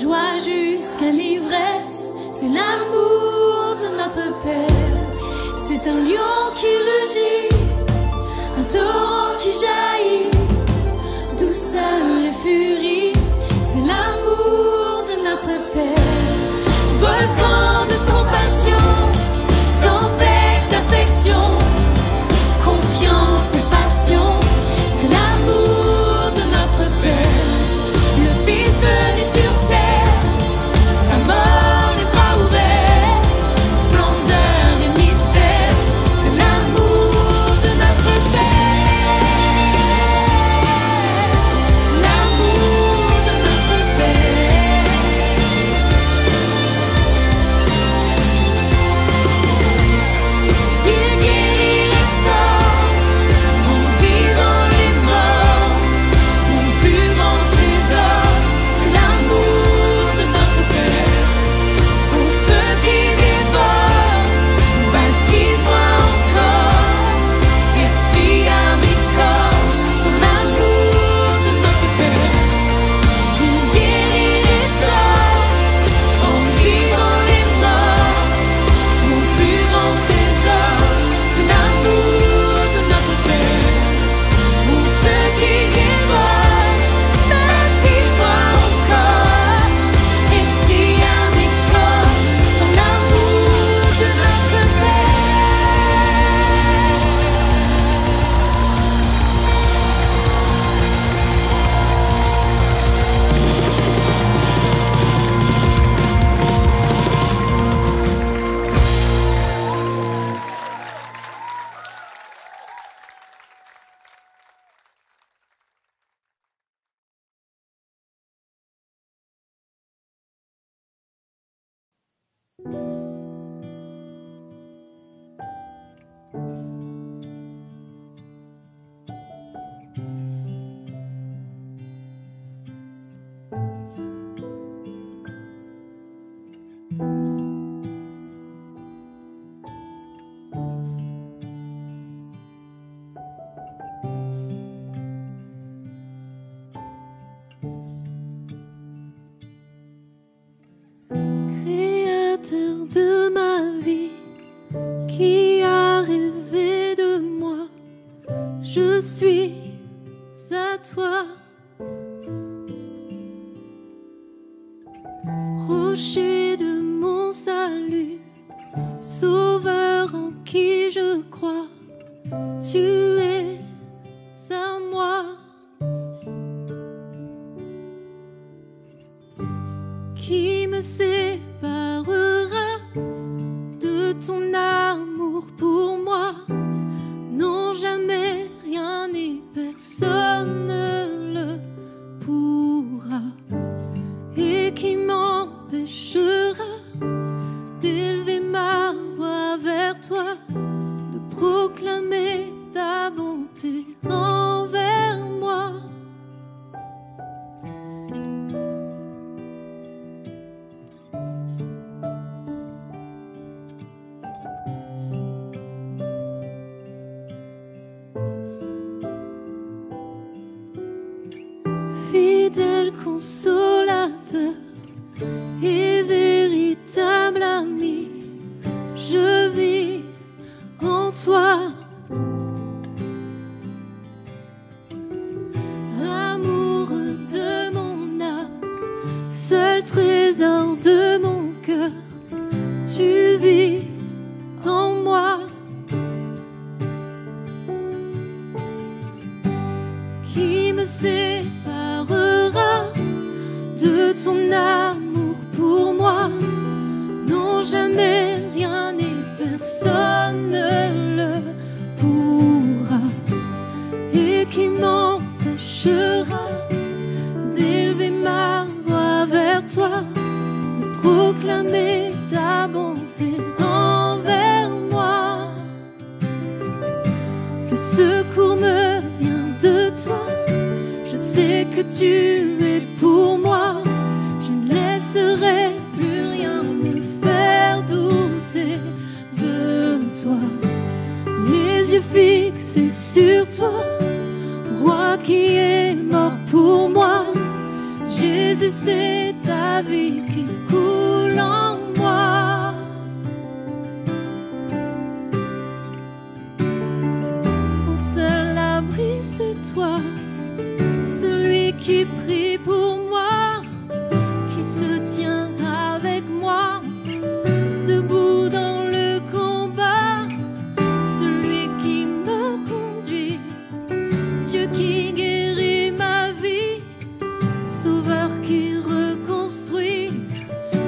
joie jusqu'à l'ivresse, c'est l'amour de notre Père. C'est un lion qui rugit, un torrent qui jaillit, douceur et furie, c'est l'amour de notre Père. Volcan de compassion, tempête d'affection, confiance et passion, c'est l'amour de notre Père. Le Fils venu sur terre, sa mort, les bras ouverts, splendeur et mystère, c'est l'amour de notre Père. L'amour de notre Père. Il guérit, restaure, on vit dans les morts, mon plus grand trésor, c'est l'amour de notre Père. Au feu qui dévore, baptise-moi encore, esprit à mes corps, pour l'amour de notre Père. Il guérit, restaure, on vit dans les morts, mon plus grand trésor, c'est l'amour de notre Père. Au feu qui dévore, baptise-moi encore, esprit à mes corps, dans l'amour de notre Père. Créateur de ma vie, qui a rêvé de moi, je suis à toi. Rocher de mon salut, sauveur en qui je crois, tu es à moi. Qui me séparera de ton amour pour moi? Non, jamais rien ni personne ne le pourra. Et qui m'empêchera d'élever ma voix vers toi, de proclamer ta bonté envers moi? Fidèle consolateur et véritable ami, je vis en toi. Amoureux de mon âme, seul trésor de mon cœur, tu vis en moi. Qui me séparera de ton amour pour moi? Non, jamais rien ni personne ne le pourra. Et qui m'empêchera d'élever ma voix vers toi, de proclamer ta bonté envers moi? Le secours me vient de toi, je sais que tu es pour moi. Je ne laisserai plus rien me faire douter de toi. Les yeux fixés sur toi, roi qui est mort pour moi. Jésus, c'est ta ta vie qui coule en moi. Mon seul abri, c'est toi, celui qui prie pour moi, qui se tient avec moi, debout dans le combat, celui qui me conduit, Dieu qui guérit ma vie, Sauveur qui reconstruit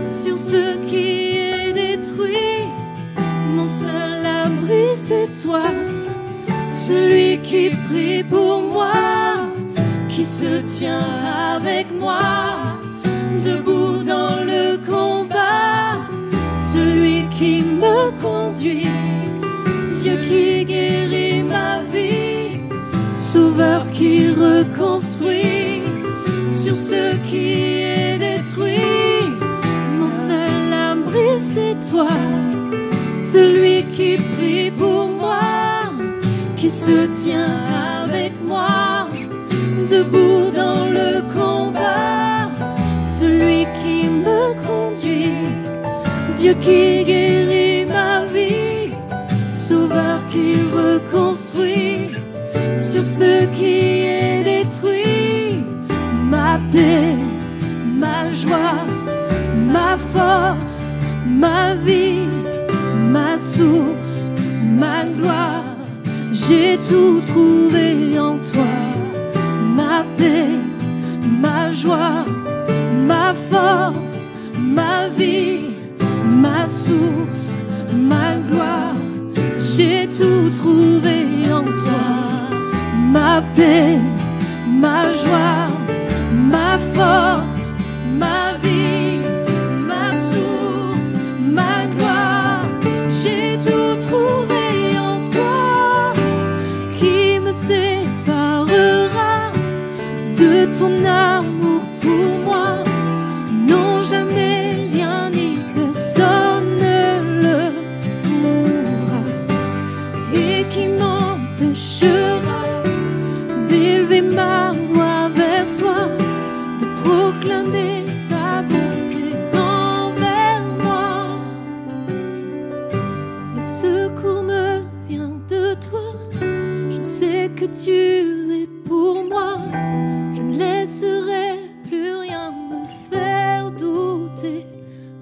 sur ce qui est détruit. Mon seul abri, c'est toi, celui qui prie pour moi, qui se tient avec moi, debout dans le combat, celui qui me conduit, Dieu qui guérit ma vie, Sauveur qui reconstruit sur ce qui est détruit. Mon seul abri, c'est toi, celui qui prie pour moi, qui se tient avec moi, debout dans le combat, celui qui me conduit, Dieu qui guérit ma vie, Sauveur qui reconstruit sur ce qui est détruit. Ma paix, ma joie, ma force, ma vie, ma source, ma gloire, j'ai tout trouvé en toi. Ma paix, ma joie, ma force, ma vie, ma source, ma gloire, j'ai tout trouvé en toi. Ma paix, ma joie, ma force, ma vie, ma source, ma gloire, j'ai tout trouvé en toi. Qui me séparera de ton amour pour moi? Non, jamais rien ni personne ne le pourra. Et qui m'empêchera d'élever ma voix vers toi, de proclamer ta bonté envers moi? Le secours me vient de toi, je sais que tu es pour moi, je ne laisserai plus rien me faire douter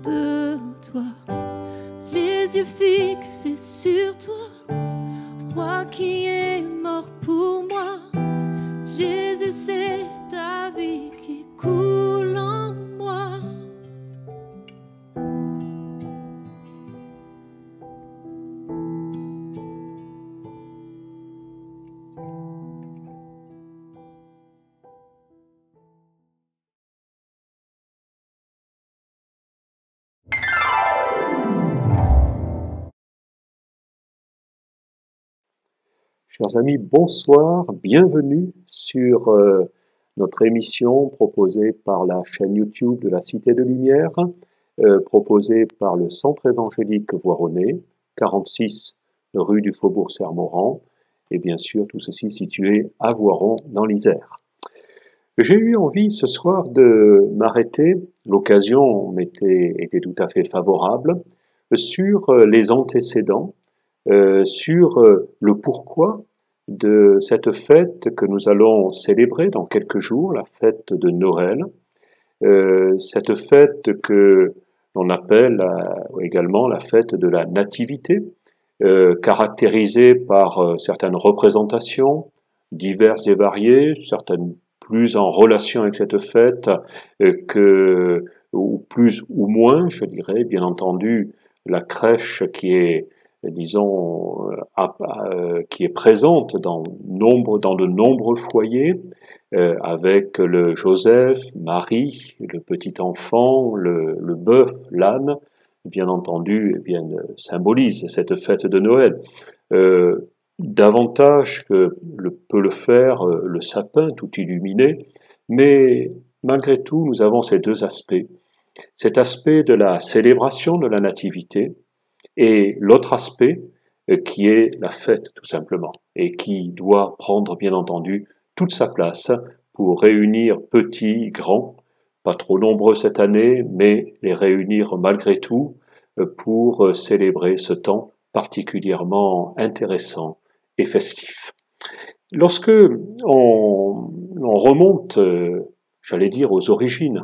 de toi. Les yeux fixés sur toi, roi qui est mort pour moi, Jésus, c'est ta vie qui coule en moi. Chers amis, bonsoir, bienvenue sur notre émission proposée par la chaîne YouTube de la Cité de Lumière, proposée par le Centre évangélique Voironnais, 46 rue du Faubourg Sermoran, et bien sûr tout ceci situé à Voiron dans l'Isère. J'ai eu envie ce soir de m'arrêter, l'occasion était tout à fait favorable, sur les antécédents, sur le pourquoi de cette fête que nous allons célébrer dans quelques jours, la fête de Noël, cette fête que l'on appelle également la fête de la Nativité, caractérisée par certaines représentations diverses et variées, certaines plus en relation avec cette fête ou plus ou moins, je dirais, bien entendu, la crèche qui est, disons, qui est présente dans de nombreux foyers, avec le Joseph, Marie, le petit enfant, le bœuf, l'âne, bien entendu, eh bien, symbolise cette fête de Noël. Davantage que peut le faire le sapin tout illuminé, mais malgré tout, nous avons ces deux aspects. Cet aspect de la célébration de la nativité et l'autre aspect qui est la fête tout simplement et qui doit prendre bien entendu toute sa place pour réunir petits, grands, pas trop nombreux cette année, mais les réunir malgré tout pour célébrer ce temps particulièrement intéressant et festif. Lorsque on remonte, j'allais dire, aux origines,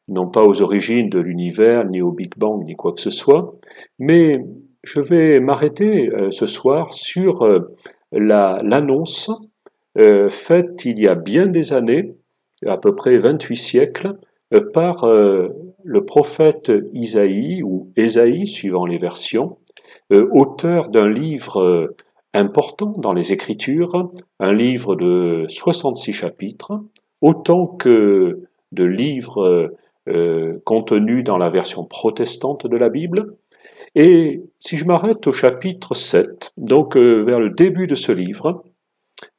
non pas aux origines de l'univers, ni au Big Bang, ni quoi que ce soit, mais je vais m'arrêter ce soir sur l'annonce faite il y a bien des années, à peu près 28 siècles, par le prophète Isaïe, ou Ésaïe, suivant les versions, auteur d'un livre important dans les Écritures, un livre de 66 chapitres, autant que de livres contenus dans la version protestante de la Bible. Et si je m'arrête au chapitre 7, donc vers le début de ce livre,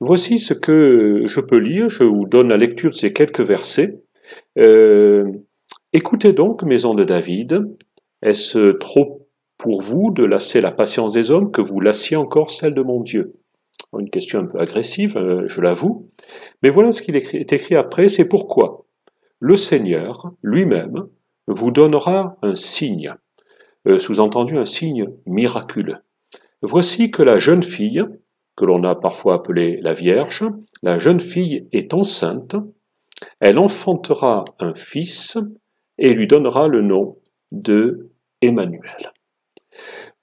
voici ce que je peux lire. Je vous donne la lecture de ces quelques versets. Écoutez donc, maison de David, est-ce trop pour vous de lasser la patience des hommes que vous lassiez encore celle de mon Dieu? Une question un peu agressive, je l'avoue. Mais voilà ce qu'il est écrit après, c'est pourquoi le Seigneur lui-même vous donnera un signe, sous-entendu un signe miraculeux. Voici que la jeune fille, que l'on a parfois appelée la Vierge, la jeune fille est enceinte, elle enfantera un fils et lui donnera le nom de Emmanuel.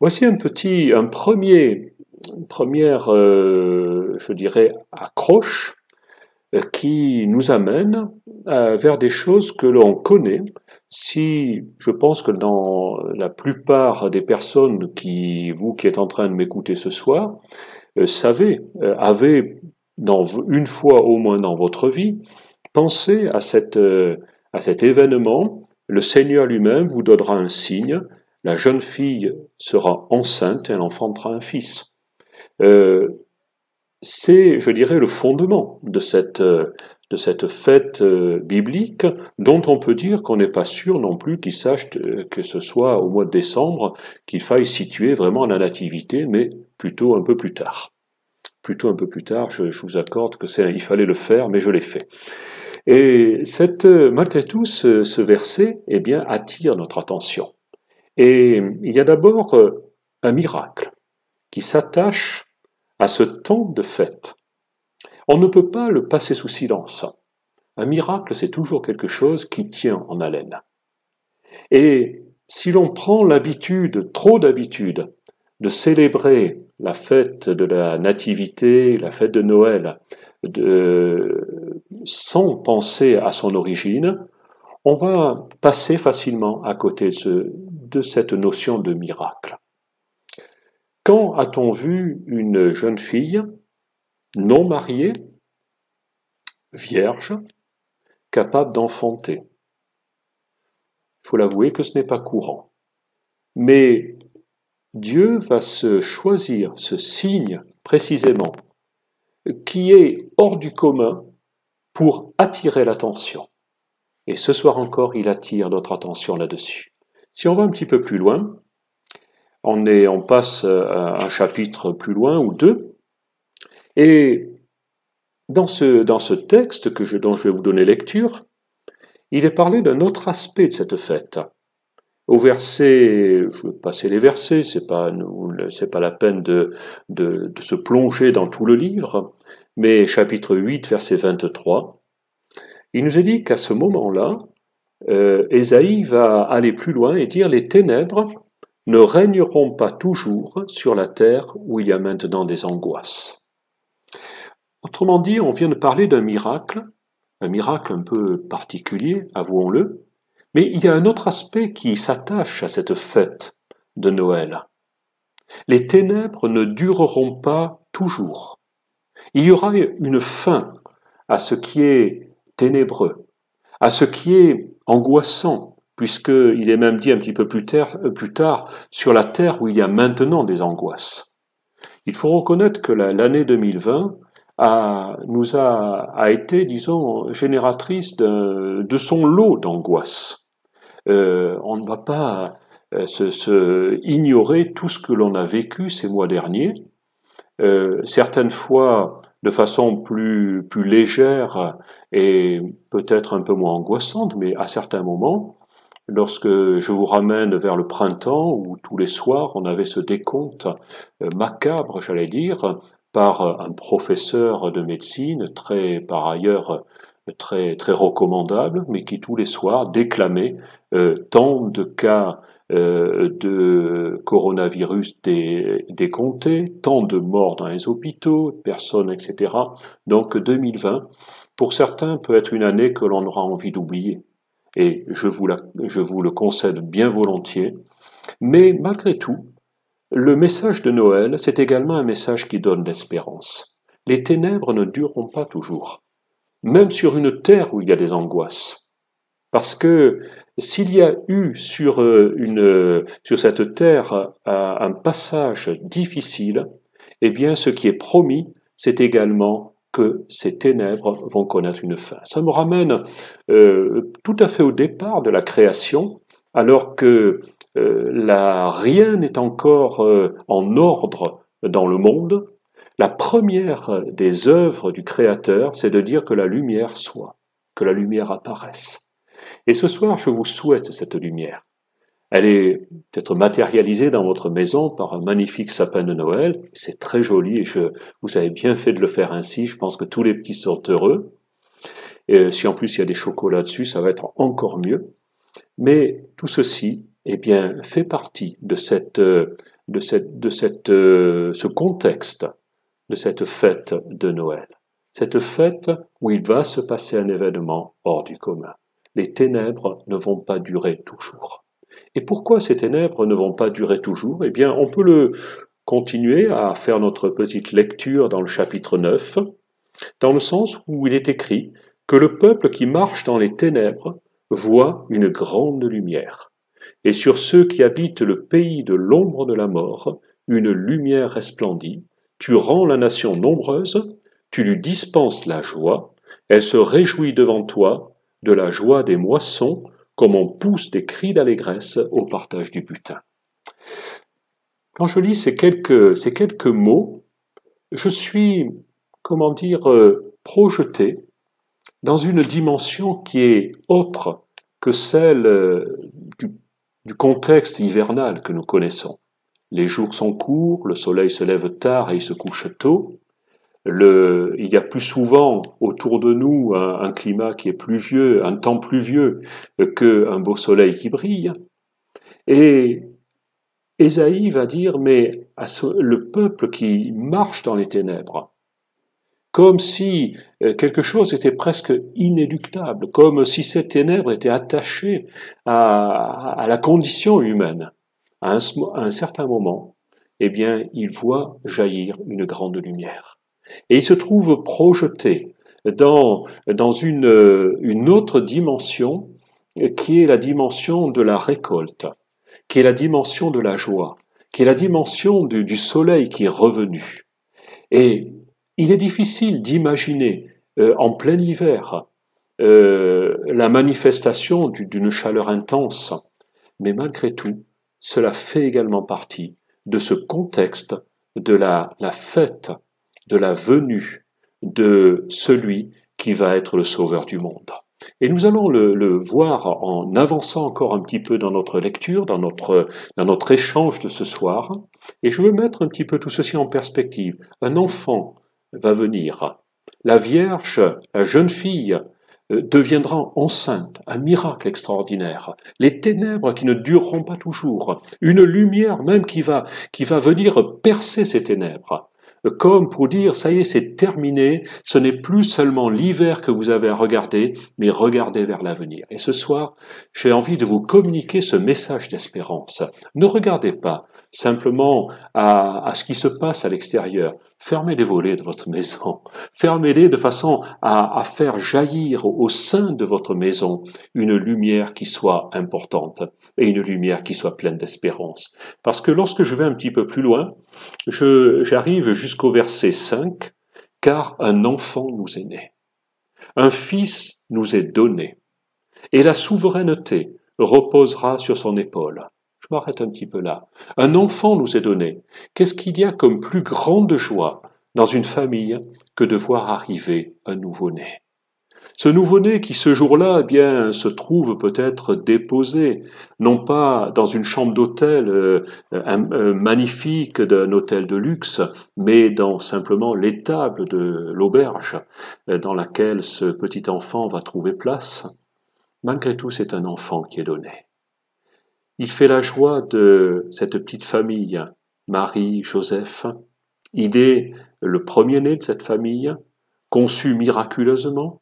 Voici une première, je dirais, accroche qui nous amène vers des choses que l'on connaît. Si je pense que dans la plupart des personnes vous qui êtes en train de m'écouter ce soir, avez une fois au moins dans votre vie pensé à cet événement. Le Seigneur lui-même vous donnera un signe. La jeune fille sera enceinte et elle enfantera un fils. C'est, je dirais, le fondement de cette fête biblique, dont on peut dire qu'on n'est pas sûr non plus qu'il sache que ce soit au mois de décembre qu'il faille situer vraiment la nativité, mais plutôt un peu plus tard. Plutôt un peu plus tard, je vous accorde il fallait le faire, mais je l'ai fait. Et malgré tout, ce verset, eh bien, attire notre attention. Et il y a d'abord un miracle qui s'attache à ce temps de fête. On ne peut pas le passer sous silence. Un miracle, c'est toujours quelque chose qui tient en haleine. Et si l'on prend trop d'habitude, de célébrer la fête de la Nativité, la fête de Noël, sans penser à son origine, on va passer facilement à côté de cette notion de miracle. Quand a-t-on vu une jeune fille non mariée, vierge, capable d'enfanter? Il faut l'avouer que ce n'est pas courant. Mais Dieu va se choisir ce signe précisément qui est hors du commun pour attirer l'attention. Et ce soir encore, il attire notre attention là-dessus. Si on va un petit peu plus loin, on passe un chapitre plus loin ou deux, et dans ce texte dont je vais vous donner lecture, il est parlé d'un autre aspect de cette fête. Au verset, je vais passer les versets, c'est pas la peine de se plonger dans tout le livre, mais chapitre 8, verset 23, il nous est dit qu'à ce moment-là, Ésaïe va aller plus loin et dire « Les ténèbres ne régneront pas toujours sur la terre où il y a maintenant des angoisses. » Autrement dit, on vient de parler d'un miracle un peu particulier, avouons-le, mais il y a un autre aspect qui s'attache à cette fête de Noël. Les ténèbres ne dureront pas toujours. Il y aura une fin à ce qui est ténébreux, à ce qui est angoissant, puisqu'il est même dit un petit peu plus tard, sur la terre où il y a maintenant des angoisses. Il faut reconnaître que l'année 2020 a été, disons, génératrice de son lot d'angoisses. On ne va pas ignorer tout ce que l'on a vécu ces mois derniers. Certaines fois, de façon plus légère et peut-être un peu moins angoissante, mais à certains moments, lorsque je vous ramène vers le printemps, où tous les soirs on avait ce décompte macabre, j'allais dire, par un professeur de médecine, par ailleurs très recommandable, mais qui tous les soirs déclamait tant de cas de coronavirus décomptés, tant de morts dans les hôpitaux, personnes, etc. Donc 2020, pour certains, peut être une année que l'on aura envie d'oublier. Et je vous le concède bien volontiers. Mais malgré tout, le message de Noël, c'est également un message qui donne l'espérance. Les ténèbres ne dureront pas toujours, même sur une terre où il y a des angoisses. Parce que s'il y a eu sur cette terre un passage difficile, eh bien ce qui est promis, c'est également que ces ténèbres vont connaître une fin. Ça me ramène tout à fait au départ de la création, alors que rien n'est encore en ordre dans le monde. La première des œuvres du Créateur, c'est de dire que la lumière soit, que la lumière apparaisse. Et ce soir, je vous souhaite cette lumière. Elle est peut-être matérialisée dans votre maison par un magnifique sapin de Noël. C'est très joli et vous avez bien fait de le faire ainsi. Je pense que tous les petits sont heureux. Et si en plus il y a des chocolats dessus, ça va être encore mieux. Mais tout ceci, eh bien, fait partie de ce contexte de cette fête de Noël. Cette fête où il va se passer un événement hors du commun. Les ténèbres ne vont pas durer toujours. Et pourquoi ces ténèbres ne vont pas durer toujours? Eh bien, on peut continuer à faire notre petite lecture dans le chapitre 9, dans le sens où il est écrit que le peuple qui marche dans les ténèbres voit une grande lumière. Et sur ceux qui habitent le pays de l'ombre de la mort, une lumière resplendit. Tu rends la nation nombreuse, tu lui dispenses la joie, elle se réjouit devant toi de la joie des moissons, comme on pousse des cris d'allégresse au partage du butin. Quand je lis ces quelques mots, je suis, projeté dans une dimension qui est autre que celle du contexte hivernal que nous connaissons. Les jours sont courts, le soleil se lève tard et il se couche tôt. Il y a plus souvent autour de nous un climat qui est pluvieux, un temps pluvieux qu'un beau soleil qui brille. Et Ésaïe va dire, mais le peuple qui marche dans les ténèbres, comme si quelque chose était presque inéluctable, comme si ces ténèbres étaient attachées à la condition humaine. À un certain moment, eh bien, il voit jaillir une grande lumière. Et il se trouve projeté dans une autre dimension qui est la dimension de la récolte, qui est la dimension de la joie, qui est la dimension du soleil qui est revenu. Et il est difficile d'imaginer en plein hiver la manifestation d'une chaleur intense, mais malgré tout, cela fait également partie de ce contexte de la fête, de la venue de celui qui va être le sauveur du monde. Et nous allons le voir en avançant encore un petit peu dans notre lecture, dans notre échange de ce soir. Et je veux mettre un petit peu tout ceci en perspective. Un enfant va venir. La Vierge, la jeune fille, deviendra enceinte, un miracle extraordinaire. Les ténèbres qui ne dureront pas toujours. Une lumière même qui va venir percer ces ténèbres. Comme pour dire, ça y est, c'est terminé, ce n'est plus seulement l'hiver que vous avez à regarder, mais regardez vers l'avenir. Et ce soir, j'ai envie de vous communiquer ce message d'espérance. Ne regardez pas simplement à ce qui se passe à l'extérieur. Fermez les volets de votre maison. Fermez-les de façon à faire jaillir au sein de votre maison une lumière qui soit importante et une lumière qui soit pleine d'espérance. Parce que lorsque je vais un petit peu plus loin, j'arrive jusqu'au verset 5, « Car un enfant nous est né, un fils nous est donné, et la souveraineté reposera sur son épaule. » Je m'arrête un petit peu là. Un enfant nous est donné. Qu'est-ce qu'il y a comme plus grande joie dans une famille que de voir arriver un nouveau-né. Ce nouveau-né qui ce jour-là, eh bien, se trouve peut-être déposé, non pas dans une chambre d'hôtel magnifique d'un hôtel de luxe, mais dans simplement l'étable de l'auberge dans laquelle ce petit enfant va trouver place. Malgré tout, c'est un enfant qui est donné. Il fait la joie de cette petite famille, Marie, Joseph. Il est le premier-né de cette famille, conçu miraculeusement,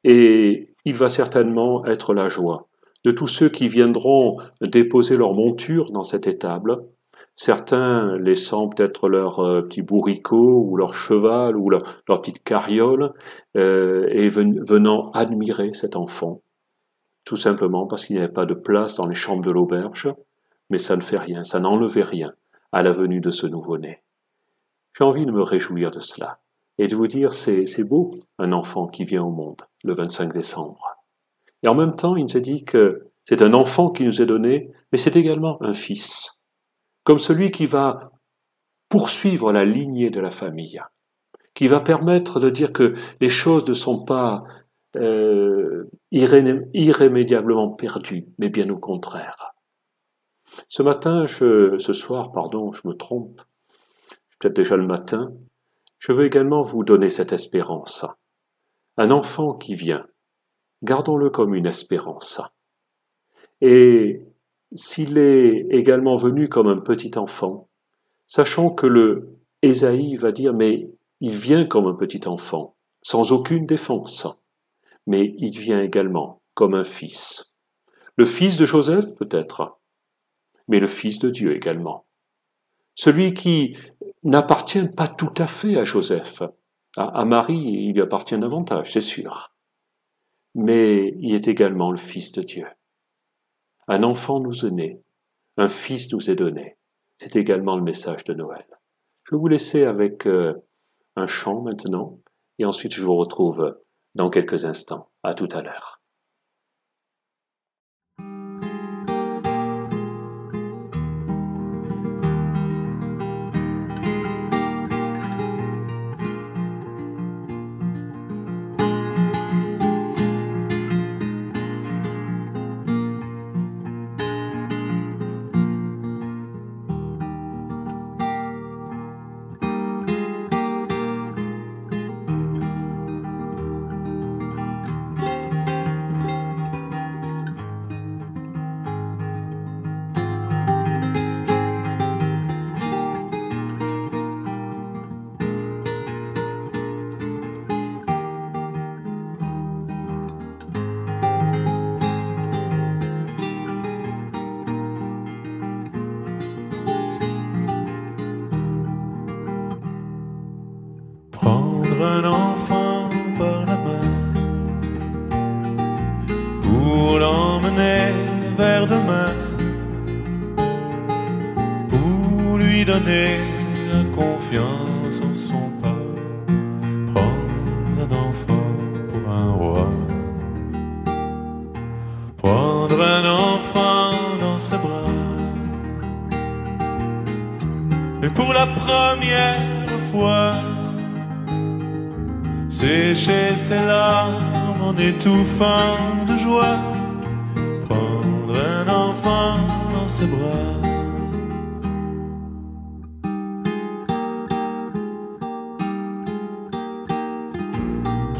et il va certainement être la joie de tous ceux qui viendront déposer leur monture dans cette étable, certains laissant peut-être leur petit bourricot ou leur cheval ou leur petite carriole et venant admirer cet enfant, tout simplement parce qu'il n'y avait pas de place dans les chambres de l'auberge, mais ça ne fait rien, ça n'enlevait rien à la venue de ce nouveau-né. J'ai envie de me réjouir de cela et de vous dire c'est beau un enfant qui vient au monde le 25 décembre. Et en même temps, il nous a dit que c'est un enfant qui nous est donné, mais c'est également un fils, comme celui qui va poursuivre la lignée de la famille, qui va permettre de dire que les choses ne sont pas irrémédiablement perdues, mais bien au contraire. Ce soir, je me trompe, peut-être déjà le matin, je veux également vous donner cette espérance. Un enfant qui vient, gardons-le comme une espérance. Et s'il est également venu comme un petit enfant, sachant que le Ésaïe va dire, mais il vient comme un petit enfant, sans aucune défense, mais il vient également comme un fils. Le fils de Joseph peut-être, mais le fils de Dieu également. Celui qui n'appartient pas tout à fait à Joseph. À Marie, il lui appartient davantage, c'est sûr. Mais il est également le Fils de Dieu. Un enfant nous est né, un fils nous est donné. C'est également le message de Noël. Je vais vous laisser avec un chant maintenant, et ensuite je vous retrouve dans quelques instants. À tout à l'heure. Prendre un enfant par la main pour l'emmener vers demain, pour lui donner la confiance en son pas. Prendre un enfant pour un roi, prendre un enfant dans ses bras, et pour la première fois sécher ses larmes en étouffant de joie, prendre un enfant dans ses bras.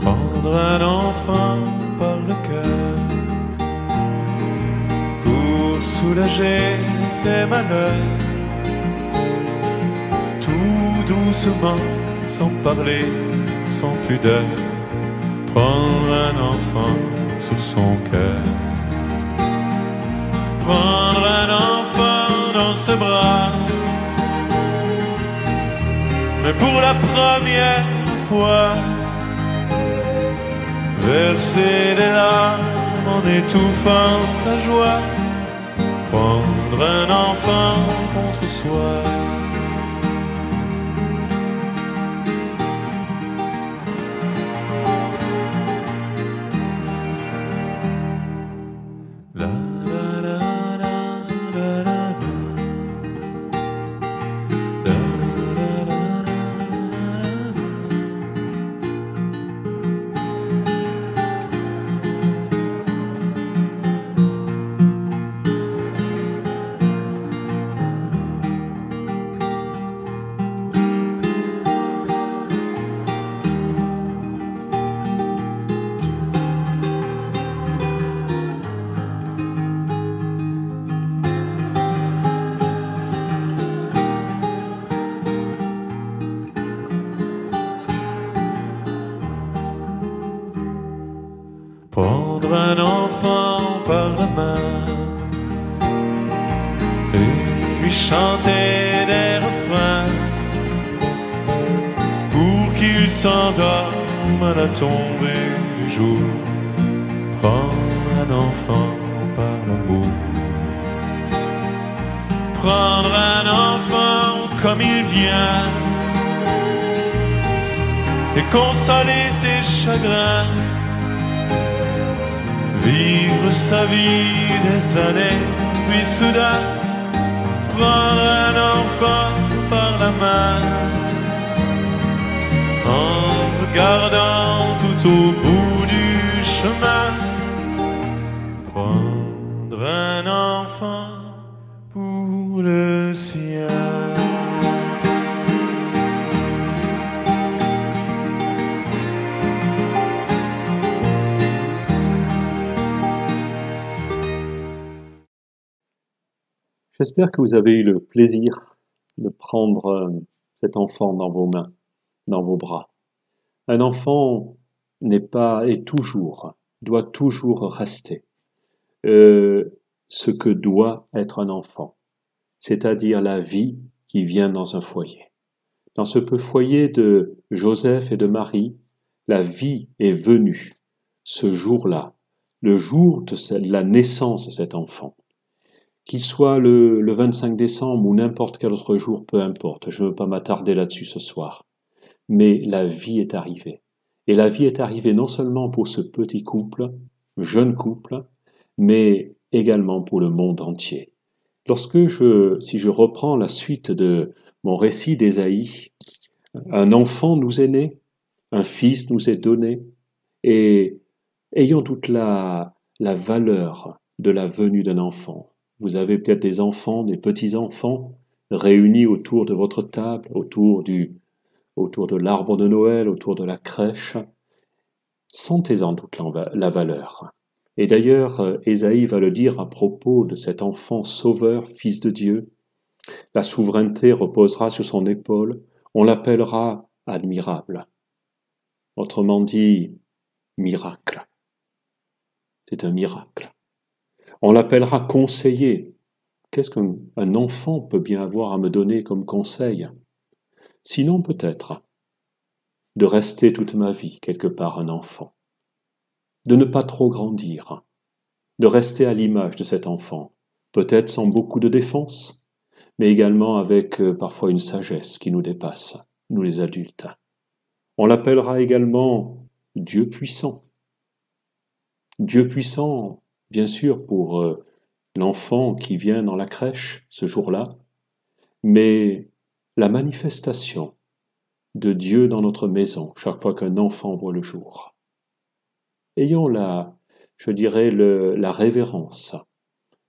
Prendre un enfant par le cœur pour soulager ses malheurs, tout doucement, sans parler, sans pudeur, prendre un enfant sur son cœur, prendre un enfant dans ses bras, mais pour la première fois, verser des larmes en étouffant sa joie, prendre un enfant contre soi. chanter des refrains pour qu'il s'endorme à la tombée du jour. Prendre un enfant par l'amour, prendre un enfant comme il vient et consoler ses chagrins, vivre sa vie des années, puis soudain prendre un enfant par la main, en regardant tout au bout du chemin, prendre un enfant pour le sien. J'espère que vous avez eu le plaisir de prendre cet enfant dans vos mains, dans vos bras. Un enfant doit toujours rester ce que doit être un enfant, c'est-à-dire la vie qui vient dans un foyer. Dans ce foyer de Joseph et de Marie, la vie est venue ce jour-là, le jour de la naissance de cet enfant. Qu'il soit le 25 décembre ou n'importe quel autre jour, peu importe, je ne veux pas m'attarder là-dessus ce soir. Mais la vie est arrivée. Et la vie est arrivée non seulement pour ce petit couple, jeune couple, mais également pour le monde entier. Si je reprends la suite de mon récit d'Ésaïe, un enfant nous est né, un fils nous est donné, et ayons toute la valeur de la venue d'un enfant. Vous avez peut-être des enfants, des petits-enfants, réunis autour de votre table, autour de l'arbre de Noël, autour de la crèche. Sentez-en toute la valeur. Et d'ailleurs, Ésaïe va le dire à propos de cet enfant sauveur, fils de Dieu. La souveraineté reposera sur son épaule, on l'appellera admirable. Autrement dit, miracle. C'est un miracle. On l'appellera conseiller. Qu'est-ce qu'un enfant peut bien avoir à me donner comme conseil? Sinon peut-être de rester toute ma vie quelque part un enfant, de ne pas trop grandir, de rester à l'image de cet enfant, peut-être sans beaucoup de défense, mais également avec parfois une sagesse qui nous dépasse, nous les adultes. On l'appellera également Dieu puissant. Dieu puissant, bien sûr, pour l'enfant qui vient dans la crèche ce jour-là, mais la manifestation de Dieu dans notre maison chaque fois qu'un enfant voit le jour. Ayons la révérence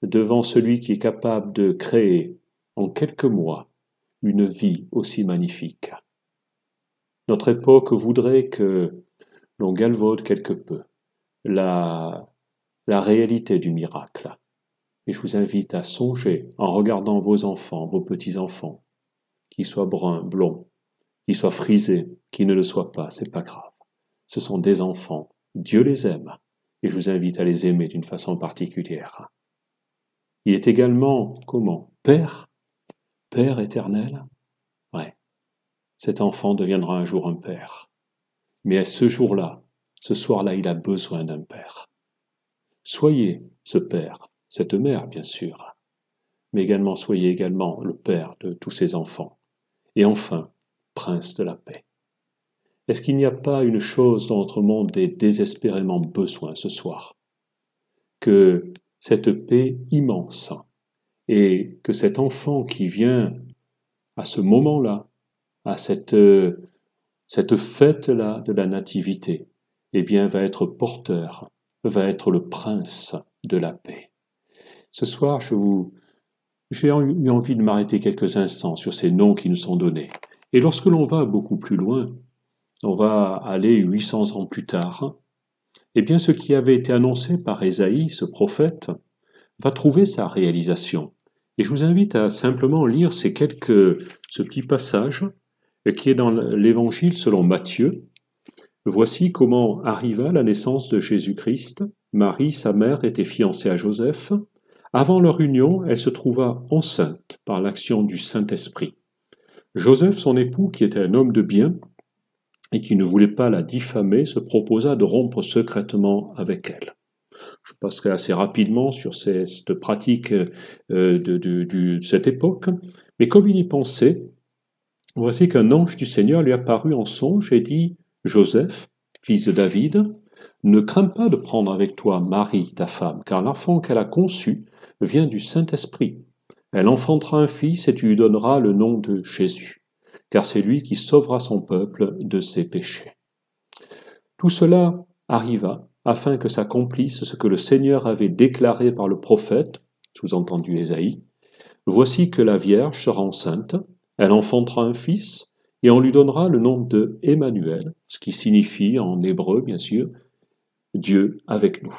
devant celui qui est capable de créer en quelques mois une vie aussi magnifique. Notre époque voudrait que l'on galvaude quelque peu la réalité du miracle. Et je vous invite à songer, en regardant vos enfants, vos petits-enfants, qu'ils soient bruns, blonds, qu'ils soient frisés, qu'ils ne le soient pas, c'est pas grave. Ce sont des enfants, Dieu les aime, et je vous invite à les aimer d'une façon particulière. Il est également, comment? Père éternel. Ouais, cet enfant deviendra un jour un père. Mais à ce jour-là, ce soir-là, il a besoin d'un père. Soyez ce père, cette mère bien sûr, mais également soyez également le père de tous ces enfants. Et enfin, prince de la paix. Est-ce qu'il n'y a pas une chose dont notre monde ait désespérément besoin ce soir? Que cette paix immense et que cet enfant qui vient à ce moment-là, à cette fête-là de la nativité, eh bien va être porteur, va être le prince de la paix. Ce soir, j'ai eu envie de m'arrêter quelques instants sur ces noms qui nous sont donnés. Et lorsque l'on va beaucoup plus loin, on va aller 800 ans plus tard, eh bien ce qui avait été annoncé par Ésaïe, ce prophète, va trouver sa réalisation. Et je vous invite à simplement lire ce petit passage qui est dans l'Évangile selon Matthieu. Voici comment arriva la naissance de Jésus-Christ. Marie, sa mère, était fiancée à Joseph. Avant leur union, elle se trouva enceinte par l'action du Saint-Esprit. Joseph, son époux, qui était un homme de bien et qui ne voulait pas la diffamer, se proposa de rompre secrètement avec elle. Je passerai assez rapidement sur cette pratique de cette époque, mais comme il y pensait, voici qu'un ange du Seigneur lui apparut en songe et dit « Joseph, fils de David, ne crains pas de prendre avec toi Marie, ta femme, car l'enfant qu'elle a conçu vient du Saint-Esprit. Elle enfantera un fils et tu lui donneras le nom de Jésus, car c'est lui qui sauvera son peuple de ses péchés. » Tout cela arriva afin que s'accomplisse ce que le Seigneur avait déclaré par le prophète, sous-entendu Ésaïe. « Voici que la Vierge sera enceinte, elle enfantera un fils, et on lui donnera le nom de Emmanuel, ce qui signifie en hébreu, bien sûr, Dieu avec nous. »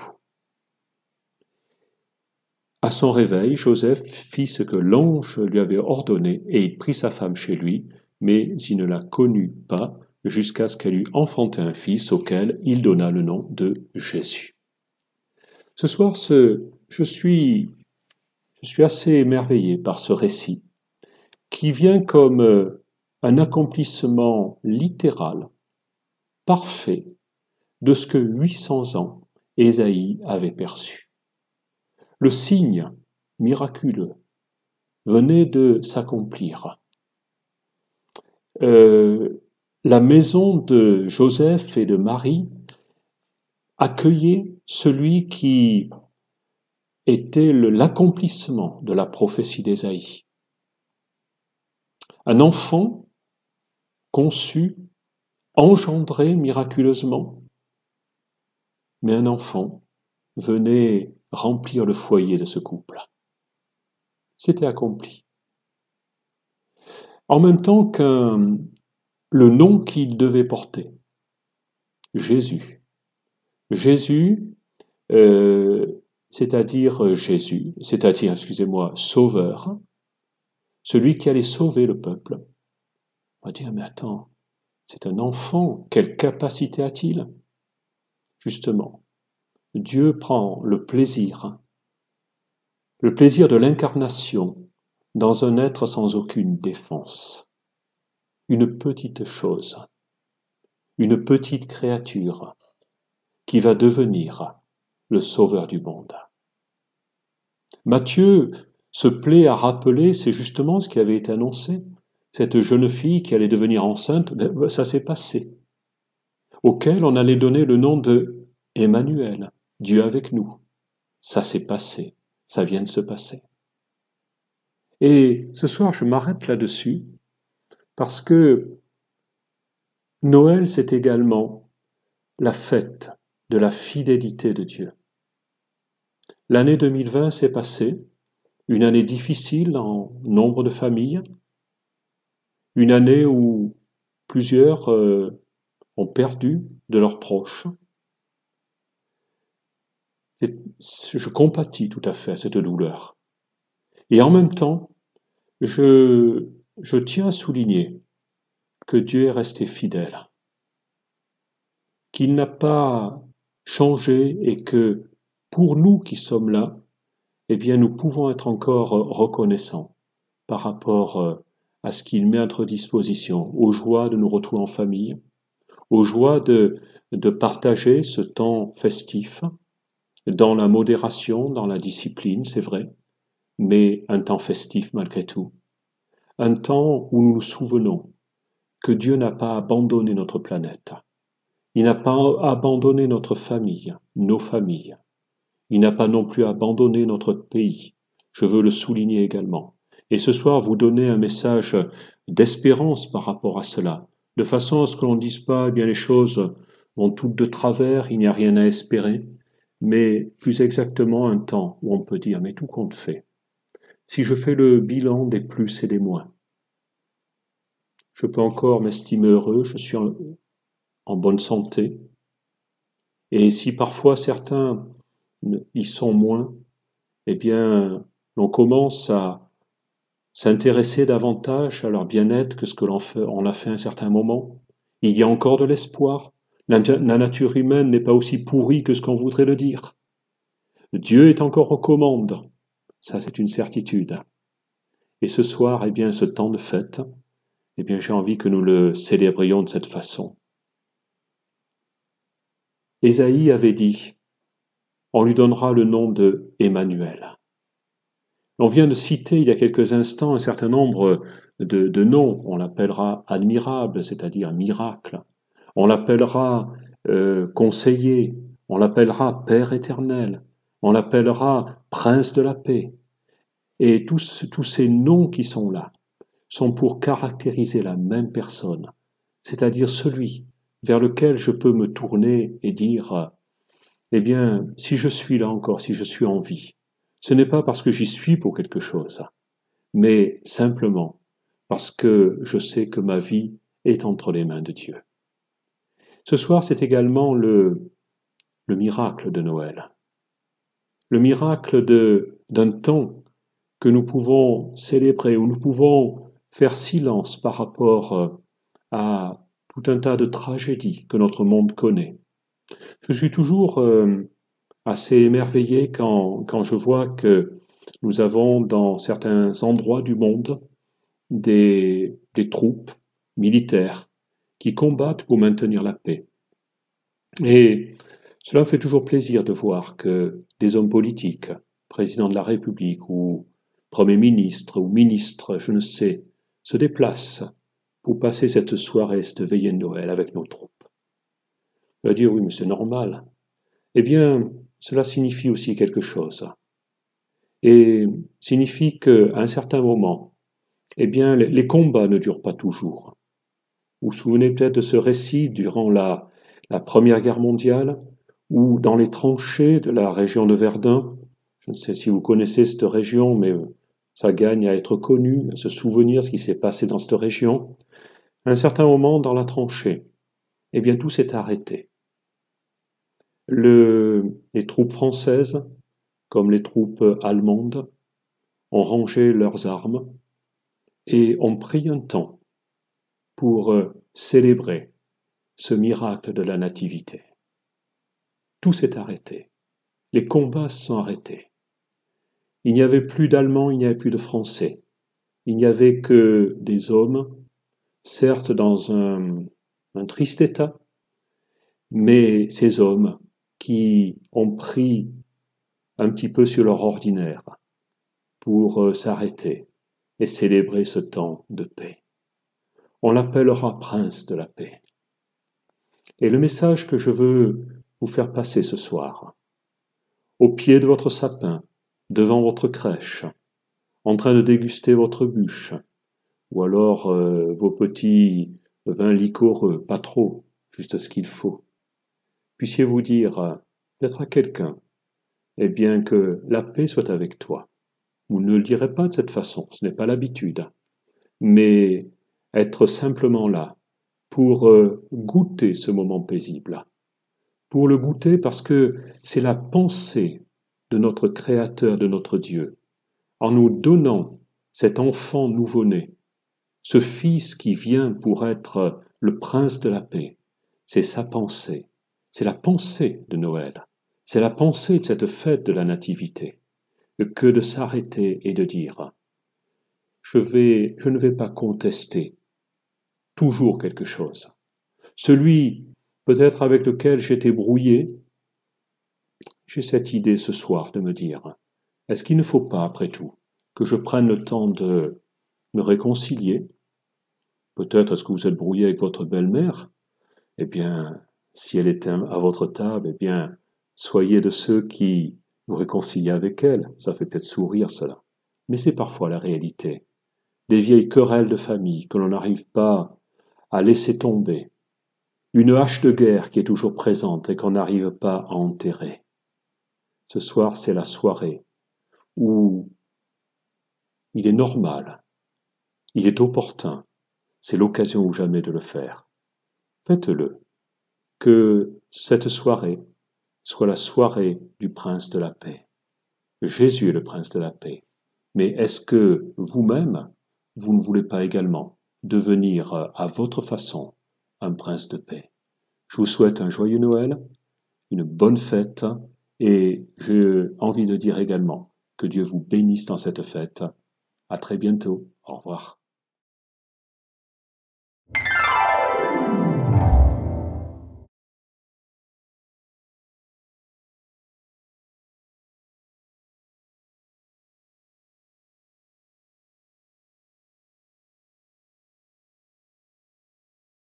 À son réveil, Joseph fit ce que l'ange lui avait ordonné, et il prit sa femme chez lui, mais il ne la connut pas jusqu'à ce qu'elle eût enfanté un fils auquel il donna le nom de Jésus. Ce soir, je suis assez émerveillé par ce récit, qui vient comme un accomplissement littéral, parfait, de ce que 800 ans Ésaïe avait perçu. Le signe miraculeux venait de s'accomplir. La maison de Joseph et de Marie accueillait celui qui était l'accomplissement de la prophétie d'Ésaïe. Un enfant conçu, engendré miraculeusement, mais un enfant venait remplir le foyer de ce couple. C'était accompli. En même temps que le nom qu'il devait porter, Jésus. Jésus, c'est-à-dire Sauveur, celui qui allait sauver le peuple. On va dire, mais attends, c'est un enfant, quelle capacité a-t-il? Justement, Dieu prend le plaisir de l'incarnation dans un être sans aucune défense. Une petite chose, une petite créature qui va devenir le sauveur du monde. Matthieu se plaît à rappeler, c'est justement ce qui avait été annoncé, cette jeune fille qui allait devenir enceinte, ça s'est passé, auquel on allait donner le nom de Emmanuel, Dieu avec nous. Ça s'est passé, ça vient de se passer. Et ce soir, je m'arrête là-dessus, parce que Noël, c'est également la fête de la fidélité de Dieu. L'année 2020 s'est passée, une année difficile en nombre de familles, une année où plusieurs ont perdu de leurs proches. Je compatis tout à fait à cette douleur. Et en même temps, je tiens à souligner que Dieu est resté fidèle, qu'il n'a pas changé et que pour nous qui sommes là, eh bien nous pouvons être encore reconnaissants par rapport à ce qu'il met à notre disposition, aux joies de nous retrouver en famille, aux joies de partager ce temps festif, dans la modération, dans la discipline, c'est vrai, mais un temps festif malgré tout. Un temps où nous nous souvenons que Dieu n'a pas abandonné notre planète. Il n'a pas abandonné notre famille, nos familles. Il n'a pas non plus abandonné notre pays. Je veux le souligner également. Et ce soir, vous donner un message d'espérance par rapport à cela, de façon à ce que l'on ne dise pas, eh bien les choses vont toutes de travers, il n'y a rien à espérer, mais plus exactement un temps où on peut dire, mais tout compte fait. Si je fais le bilan des plus et des moins, je peux encore m'estimer heureux, je suis en bonne santé. Et si parfois certains y sont moins, eh bien, l'on commence à s'intéresser davantage à leur bien-être que ce que on a fait à un certain moment. Il y a encore de l'espoir. La nature humaine n'est pas aussi pourrie que ce qu'on voudrait le dire. Dieu est encore aux commandes. Ça, c'est une certitude. Et ce soir, eh bien, ce temps de fête, eh bien, j'ai envie que nous le célébrions de cette façon. Ésaïe avait dit, on lui donnera le nom de Emmanuel. On vient de citer il y a quelques instants un certain nombre de noms. On l'appellera admirable, c'est-à-dire miracle. On l'appellera conseiller. On l'appellera Père éternel. On l'appellera Prince de la paix. Et tous ces noms qui sont là sont pour caractériser la même personne, c'est-à-dire celui vers lequel je peux me tourner et dire, eh bien, si je suis là encore, si je suis en vie, ce n'est pas parce que j'y suis pour quelque chose, mais simplement parce que je sais que ma vie est entre les mains de Dieu. Ce soir, c'est également le miracle de Noël, le miracle d'un temps que nous pouvons célébrer, où nous pouvons faire silence par rapport à tout un tas de tragédies que notre monde connaît. Je suis toujours assez émerveillé quand je vois que nous avons dans certains endroits du monde des troupes militaires qui combattent pour maintenir la paix. Et cela me fait toujours plaisir de voir que des hommes politiques, président de la République ou Premier ministre ou ministre, je ne sais, se déplacent pour passer cette soirée, cette veillée de Noël avec nos troupes. On va dire oui, mais c'est normal. Eh bien, cela signifie aussi quelque chose. Et signifie qu'à un certain moment, eh bien, les combats ne durent pas toujours. Vous vous souvenez peut-être de ce récit durant la Première Guerre mondiale, où dans les tranchées de la région de Verdun, je ne sais si vous connaissez cette région, mais ça gagne à être connu, à se souvenir ce qui s'est passé dans cette région. À un certain moment, dans la tranchée, eh bien, tout s'est arrêté. Les troupes françaises, comme les troupes allemandes, ont rangé leurs armes et ont pris un temps pour célébrer ce miracle de la nativité. Tout s'est arrêté. Les combats se sont arrêtés. Il n'y avait plus d'Allemands, il n'y avait plus de Français. Il n'y avait que des hommes, certes dans un triste état, mais ces hommes qui ont pris un petit peu sur leur ordinaire pour s'arrêter et célébrer ce temps de paix. On l'appellera Prince de la paix. Et le message que je veux vous faire passer ce soir, au pied de votre sapin, devant votre crèche, en train de déguster votre bûche, ou alors vos petits vins liquoreux, pas trop, juste ce qu'il faut, puissiez-vous dire peut-être à quelqu'un, eh bien que la paix soit avec toi. Vous ne le direz pas de cette façon, ce n'est pas l'habitude, mais être simplement là pour goûter ce moment paisible, pour le goûter parce que c'est la pensée de notre Créateur, de notre Dieu, en nous donnant cet enfant nouveau-né, ce Fils qui vient pour être le Prince de la paix, c'est sa pensée, c'est la pensée de Noël, c'est la pensée de cette fête de la Nativité, que de s'arrêter et de dire « je ne vais pas contester toujours quelque chose. Celui peut-être avec lequel j'étais brouillé, j'ai cette idée ce soir de me dire, est-ce qu'il ne faut pas, après tout, que je prenne le temps de me réconcilier? Peut-être est-ce que vous êtes brouillé avec votre belle-mère? Eh bien, si elle est à votre table, eh bien, soyez de ceux qui vous réconcilient avec elle. Ça fait peut-être sourire cela. Mais c'est parfois la réalité. Des vieilles querelles de famille que l'on n'arrive pas à laisser tomber. Une hache de guerre qui est toujours présente et qu'on n'arrive pas à enterrer. Ce soir, c'est la soirée où il est normal, il est opportun, c'est l'occasion ou jamais de le faire. Faites-le. Que cette soirée soit la soirée du Prince de la paix. Jésus est le Prince de la paix. Mais est-ce que vous-même, vous ne voulez pas également devenir à votre façon un prince de paix? Je vous souhaite un joyeux Noël, une bonne fête, et j'ai envie de dire également Que Dieu vous bénisse dans cette fête. À très bientôt. Au revoir.